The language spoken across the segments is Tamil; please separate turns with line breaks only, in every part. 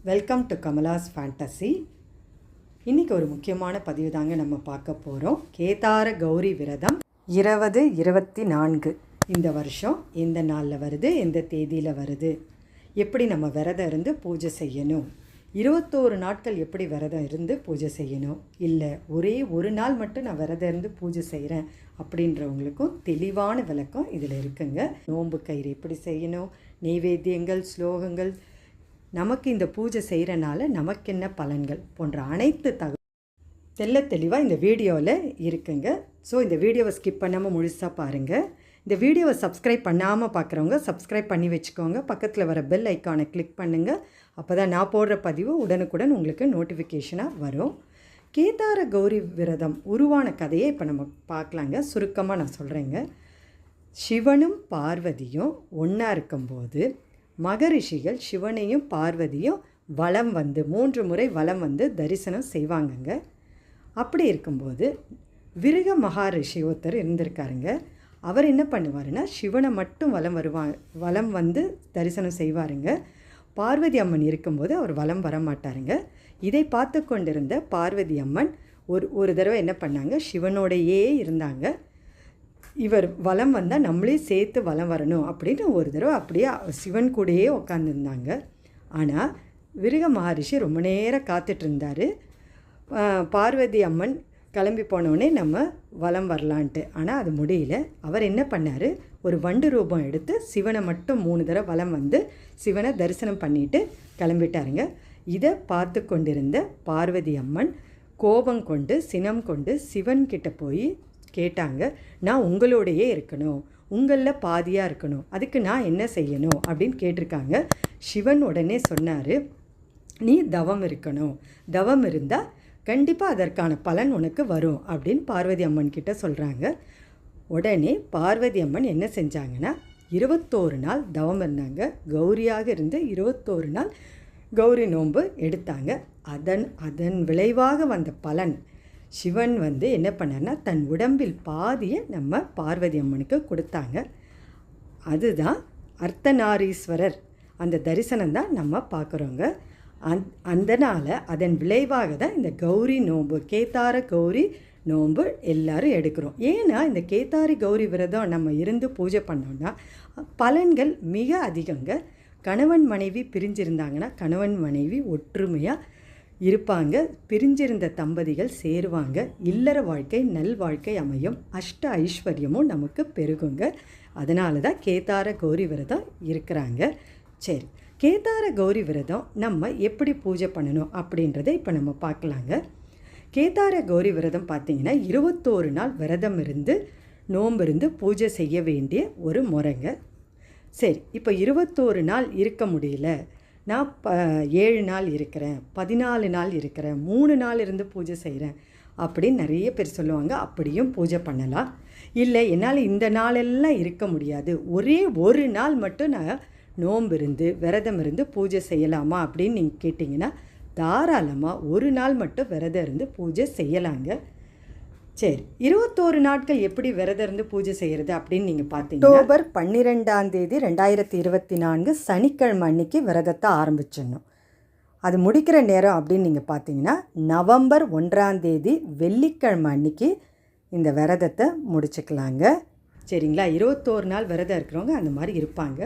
Welcome to Kamala's fantasy. இன்றைக்கி ஒரு முக்கியமான பதிவு தாங்க நம்ம பார்க்க போகிறோம். கேதார கௌரி விரதம் 2024 இந்த வருஷம் எந்த நாளில் வருது, எந்த தேதியில் வருது, எப்படி நம்ம விரதம் இருந்து பூஜை செய்யணும், 21 நாட்கள் எப்படி விரதம் இருந்து பூஜை செய்யணும், இல்லை ஒரே ஒரு நாள் மட்டும் நான் விரதம் இருந்து பூஜை செய்கிறேன் அப்படின்றவங்களுக்கும் தெளிவான விளக்கம் இதில் இருக்குங்க. நோன்பு கயிறு எப்படி செய்யணும், நெய்வேத்தியங்கள், ஸ்லோகங்கள், நமக்கு இந்த பூஜை செய்கிறனால நமக்கு என்ன பலன்கள் போன்ற அனைத்து தெளிவாக இந்த வீடியோவில் இருக்குங்க. ஸோ இந்த வீடியோவை ஸ்கிப் பண்ணாமல் முழுசாக பாருங்கள். இந்த வீடியோவை சப்ஸ்கிரைப் பண்ணாமல் பார்க்குறவங்க சப்ஸ்கிரைப் பண்ணி வச்சுக்கோங்க. பக்கத்தில் வர பெல் ஐக்கானை கிளிக் பண்ணுங்கள். அப்போ தான் நான் போடுற பதிவு உடனுக்குடன் உங்களுக்கு நோட்டிஃபிகேஷனாக வரும். கேதார கௌரி விரதம் உருவான கதையை இப்போ நம்ம பார்க்கலாங்க. சுருக்கமாக நான் சொல்கிறேங்க. சிவனும் பார்வதியும் ஒன்றா இருக்கும்போது மகரிஷிகள் சிவனையும் பார்வதியும் வலம் வந்து 3 முறை வலம் வந்து தரிசனம் செய்வாங்கங்க. அப்படி இருக்கும்போது விருக மகாரிஷி ஒருத்தர் இருந்திருக்காருங்க. அவர் என்ன பண்ணுவாருன்னா சிவனை மட்டும் வலம் வந்து தரிசனம் செய்வாருங்க. பார்வதி அம்மன் இருக்கும்போது அவர் வலம் வர மாட்டாருங்க. இதை பார்த்து கொண்டிருந்த பார்வதி அம்மன் ஒரு தடவை என்ன பண்ணாங்க, சிவனோடையே இருந்தாங்க. இவர் வலம் வந்தால் நம்மளே சேர்த்து வலம் வரணும் அப்படின்னு ஒரு தடவை அப்படியே சிவன் கூடயே உட்காந்துருந்தாங்க. ஆனால் விருக மகரிஷி ரொம்ப நேரம் காத்துட்டு இருந்தார். பார்வதி அம்மன் கிளம்பி போனோடனே நம்ம வலம் வரலான்ட்டு. ஆனால் அது முடியல. அவர் என்ன பண்ணார், ஒரு வண்டு ரூபம் எடுத்து சிவனை மட்டும் 3 தடவை வலம் வந்து சிவனை தரிசனம் பண்ணிட்டு கிளம்பிட்டாருங்க. இதை பார்த்து கொண்டிருந்த பார்வதி அம்மன் கோபம் கொண்டு சினம் கொண்டு சிவன்கிட்ட போய் கேட்டாங்க, நான் உங்களோடையே இருக்கணும், உங்களில் பாதியாக இருக்கணும், அதுக்கு நான் என்ன செய்யணும் அப்படின்னு கேட்டிருக்காங்க. சிவன் உடனே சொன்னார், நீ தவம் இருக்கணும், தவம் இருந்தால் கண்டிப்பாக அதற்கான பலன் உனக்கு வரும் அப்படின்னு பார்வதி அம்மன் கிட்ட சொல்கிறாங்க. உடனே பார்வதி அம்மன் என்ன செஞ்சாங்கன்னா 21 நாள் தவம் இருந்தாங்க. கௌரியாக இருந்து 21 நாள் கௌரி நோன்பு எடுத்தாங்க. அதன் விளைவாக வந்த பலன் சிவன் என்ன பண்ணார்னா தன் உடம்பில் பாதியை நம்ம பார்வதி அம்மனுக்கு கொடுத்தாங்க. அதுதான் அர்த்தநாரீஸ்வரர். அந்த தரிசனம் தான் நம்ம பார்க்குறோங்க. அதனால் அதன் விளைவாக தான் இந்த கௌரி நோன்பு, கேதார கௌரி நோன்பு எல்லோரும் எடுக்கிறோம். ஏன்னா இந்த கேதாரி கௌரி விரதம் நம்ம இருந்து பூஜை பண்ணோன்னா பலன்கள் மிக அதிகங்க. கணவன் மனைவி பிரிஞ்சிருந்தாங்கன்னா கணவன் மனைவி ஒற்றுமையாக இருப்பாங்க. பிரிஞ்சிருந்த தம்பதிகள் சேருவாங்க. இல்லற வாழ்க்கை நல் வாழ்க்கை அமையும். அஷ்ட ஐஸ்வர்யமும் நமக்கு பெருகுங்க. அதனால தான் கேதார கௌரி விரதம் இருக்கிறாங்க. சரி, கேதார கௌரி விரதம் நம்ம எப்படி பூஜை பண்ணணும் அப்படின்றத இப்போ நம்ம பார்க்கலாங்க. கேதார கௌரி விரதம் பார்த்திங்கன்னா 21 நாள் விரதம் இருந்து நோம்பிருந்து பூஜை செய்ய வேண்டிய ஒரு முறைங்க. சரி, இப்போ 21 நாள் இருக்க முடியல, நான் 7 நாள் இருக்கிறேன், 14 நாள் இருக்கிறேன், 3 நாள் இருந்து பூஜை செய்கிறேன் அப்படின்னு நிறைய பேர் சொல்லுவாங்க. அப்படியும் பூஜை பண்ணலாம். இல்லை என்னால் இந்த நாளெல்லாம் இருக்க முடியாது, ஒரே ஒரு நாள் மட்டும் நான் நோன்பு இருந்து விரதம் இருந்து பூஜை செய்யலாமா அப்படின்னு நீங்கள் கேட்டிங்கன்னா தாராளமாக ஒரு நாள் மட்டும் விரதம் இருந்து பூஜை செய்யலாங்க. சரி, 21 நாட்கள் எப்படி விரதம் இருந்து பூஜை செய்கிறது அப்படின்னு நீங்கள் பார்த்தீங்கன்னா அக்டோபர் 12ஆம் தேதி 2024 சனிக்கிழமை அன்னைக்கு விரதத்தை ஆரம்பிச்சிடணும். அது முடிக்கிற நேரம் அப்படின்னு நீங்கள் பார்த்தீங்கன்னா நவம்பர் 1ஆம் தேதி வெள்ளிக்கிழமை அன்னைக்கு இந்த விரதத்தை முடிச்சுக்கலாங்க. சரிங்களா? 21 நாள் விரதம் இருக்கிறவங்க அந்த மாதிரி இருப்பாங்க.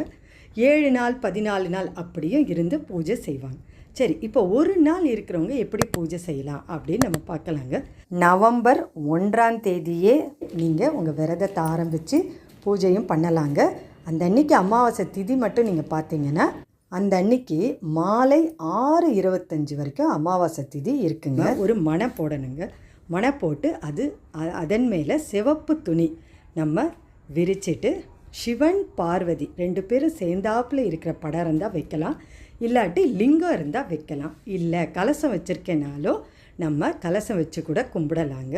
7 நாள் 14 நாள் அப்படியும் இருந்து பூஜை செய்வாங்க. சரி, இப்போ ஒரு நாள் இருக்கிறவங்க எப்படி பூஜை செய்யலாம் அப்படின்னு நம்ம பார்க்கலாங்க. நவம்பர் 1ஆம் தேதியே நீங்கள் உங்கள் விரதத்தை ஆரம்பித்து பூஜையும் பண்ணலாங்க. அந்த அன்னைக்கு அமாவாசை திதி மட்டும் நீங்கள் பார்த்தீங்கன்னா அந்த அன்னைக்கு மாலை 6:25 வரைக்கும் அமாவாசை திதி இருக்குங்க. ஒரு மணை போடணுங்க. மணை போட்டு அதன் மேலே சிவப்பு துணி நம்ம விரிச்சிட்டு சிவன் பார்வதி 2 பேரும் சேர்ந்தாப்பில் இருக்கிற படம் இருந்தால் வைக்கலாம், இல்லாட்டி லிங்கம் இருந்தால் வைக்கலாம். இல்லை கலசம் வச்சுருக்கேனாலோ நம்ம கலசம் வச்சு கூட கும்பிடலாங்க.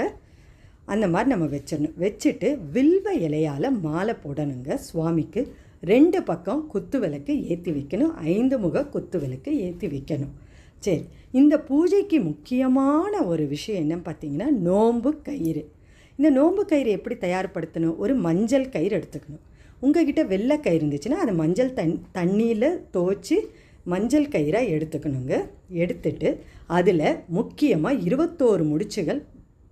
அந்த மாதிரி நம்ம வச்சிடணும். வச்சுட்டு வில்வ இலையால் மாலை போடணுங்க. சுவாமிக்கு 2 பக்கம் குத்து விளக்கு ஏற்றி வைக்கணும். 5 முக குத்து விளக்கு ஏற்றி வைக்கணும். சரி, இந்த பூஜைக்கு முக்கியமான ஒரு விஷயம் என்னன்னு பார்த்தீங்கன்னா நோன்பு கயிறு. இந்த நோன்பு கயிறு எப்படி தயார்படுத்தணும்? ஒரு மஞ்சள் கயிறு எடுத்துக்கணும். உங்கள்கிட்ட வெள்ளை கயிறு இருந்துச்சுன்னா அதை மஞ்சள் தண்ணியில் துவைச்சி மஞ்சள் கயிறாக எடுத்துக்கணுங்க. எடுத்துட்டு அதில் முக்கியமாக 21 முடிச்சுகள்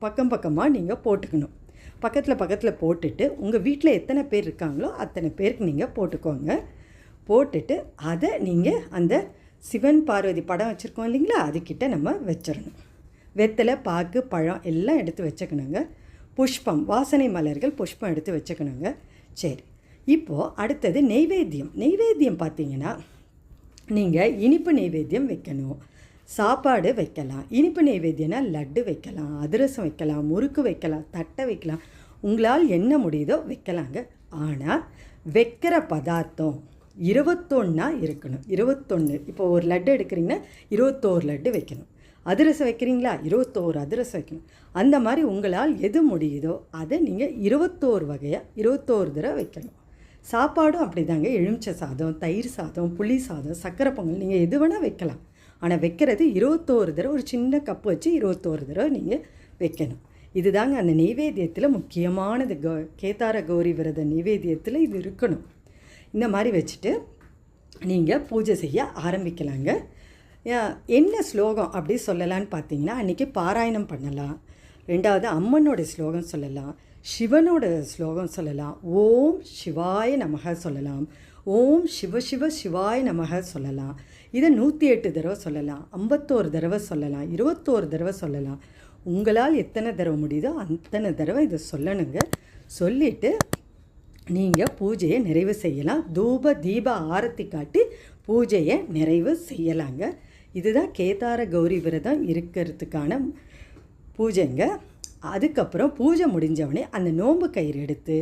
பக்கம் பக்கமாக நீங்கள் போட்டுக்கணும். பக்கத்தில் போட்டுட்டு உங்கள் வீட்டில் எத்தனை பேர் இருக்காங்களோ அத்தனை பேருக்கு நீங்கள் போட்டுக்கோங்க. போட்டுட்டு அதை நீங்கள் அந்த சிவன் பார்வதி படம் வச்சுருக்கோம் இல்லைங்களா, அதுக்கிட்ட நம்ம வச்சிடணும். வெத்தலை, பாக்கு, பழம் எல்லாம் எடுத்து வச்சுக்கணுங்க. புஷ்பம், வாசனை மலர்கள், புஷ்பம் எடுத்து வச்சுக்கணுங்க. சரி, இப்போது அடுத்தது நெய்வேத்தியம். நெய்வேத்தியம் பார்த்திங்கன்னா நீங்கள் இனிப்பு நெய்வேத்தியம் வைக்கணும், சாப்பாடு வைக்கலாம். இனிப்பு நெய்வேத்தியம்னா லட்டு வைக்கலாம், அதிரசம் வைக்கலாம், முறுக்கு வைக்கலாம், தட்டை வைக்கலாம், உங்களால் என்ன முடியுதோ வைக்கலாங்க. ஆனால் வைக்கிற பதார்த்தம் 21 இருக்கணும். 21. இப்போ ஒரு லட்டு எடுக்கிறீங்கன்னா 21 லட்டு வைக்கணும். அதிரசம் வைக்கிறீங்களா, 21 அதிரசம் வைக்கணும். அந்த மாதிரி உங்களால் எது முடியுதோ அதை நீங்கள் 21 வகையாக 21 தடவை வைக்கணும். சாப்பாடும் அப்படி தாங்க. எலுமிச்சை சாதம், தயிர் சாதம், புளி சாதம், சக்கரை பொங்கல், நீங்கள் எது வேணால் வைக்கலாம். ஆனால் வைக்கிறது 21 தடவை. ஒரு சின்ன கப்பு வச்சு 21 தடவை நீங்கள் வைக்கணும். இதுதாங்க அந்த நெய்வேத்தியத்தில் முக்கியமானது. கேதார கௌரி விரத நெய்வேத்தியத்தில் இது இருக்கணும். இந்த மாதிரி வச்சுட்டு நீங்கள் பூஜை செய்ய ஆரம்பிக்கலாங்க. என்ன ஸ்லோகம் அப்படி சொல்லலான்னு பார்த்தீங்கன்னா, அன்றைக்கி பாராயணம் பண்ணலாம். ரெண்டாவது அம்மனோட ஸ்லோகம் சொல்லலாம், சிவனோட ஸ்லோகம் சொல்லலாம், ஓம் சிவாய நமக சொல்லலாம், ஓம் சிவ சிவ சிவாய நமக சொல்லலாம். இதை 108 தடவை சொல்லலாம், 51 தடவை சொல்லலாம், 21 தடவை சொல்லலாம். உங்களால் எத்தனை தடவை முடியுதோ அத்தனை தடவை இதை சொல்லணுங்க. சொல்லிவிட்டு நீங்கள் பூஜையை நிறைவு செய்யலாம். தூப தீப ஆரத்தி காட்டி பூஜையை நிறைவு செய்யலாங்க. இதுதான் கேதார கௌரி விரதம் இருக்கிறதுக்கான பூஜைங்க. அதுக்கப்புறம் பூஜை முடிஞ்சவொடனே அந்த நோன்பு கயிறு எடுத்து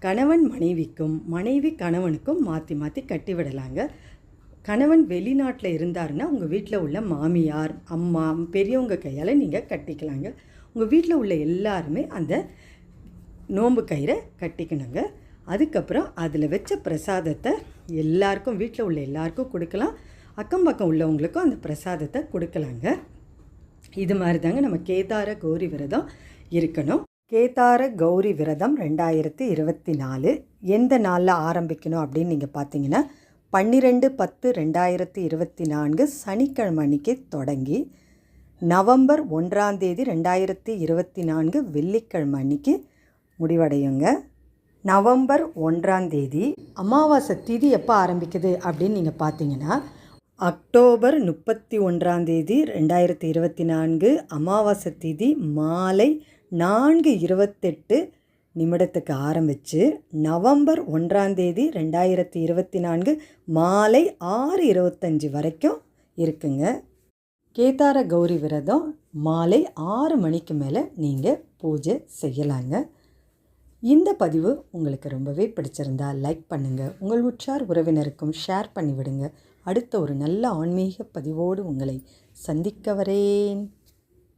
கணவன் மனைவிக்கும் மனைவி கணவனுக்கும் மாற்றி மாற்றி கட்டி விடலாங்க. கணவன் வெளிநாட்டில் இருந்தாருன்னா உங்கள் வீட்டில் உள்ள மாமியார், அம்மா, பெரியவங்க கையால் நீங்கள் கட்டிக்கலாங்க. உங்கள் வீட்டில் உள்ள எல்லாருமே அந்த நோன்பு கயிறை கட்டிக்கணுங்க. அதுக்கப்புறம் அதில் வச்ச பிரசாதத்தை எல்லாருக்கும், வீட்டில் உள்ள எல்லாருக்கும் கொடுக்கலாம். அக்கம் பக்கம் உள்ளவங்களுக்கும் அந்த பிரசாதத்தை கொடுக்கலாங்க. இது மாதிரி தாங்க நம்ம கேதார கௌரி விரதம் இருக்கணும். கேதார கௌரி விரதம் 2024 எந்த நாளில் ஆரம்பிக்கணும் அப்படின்னு நீங்கள் பார்த்தீங்கன்னா 12/10/2024 சனிக்கிழமை அன்றைக்கி தொடங்கி நவம்பர் 1 2024 வெள்ளிக்கிழமை அன்றைக்கி முடிவடையுங்க. நவம்பர் 1 அமாவாசை திதி எப்போ ஆரம்பிக்குது அப்படின்னு நீங்கள் பார்த்தீங்கன்னா அக்டோபர் 31 2024 அமாவாசை திதி மாலை 4:28 ஆரம்பித்து நவம்பர் 1 2024 மாலை 6:25 வரைக்கும் இருக்குங்க. கேதார கௌரி விரதம் மாலை 6 மணிக்கு மேலே நீங்கள் பூஜை செய்யலாங்க. இந்த பதிவு உங்களுக்கு ரொம்பவே பிடிச்சிருந்தா லைக் பண்ணுங்கள், உங்கள் உற்றார் உறவினருக்கும் ஷேர் பண்ணிவிடுங்க. அடுத்த ஒரு நல்ல ஆன்மீக பதிவோடு உங்களை சந்திக்க வரேன்.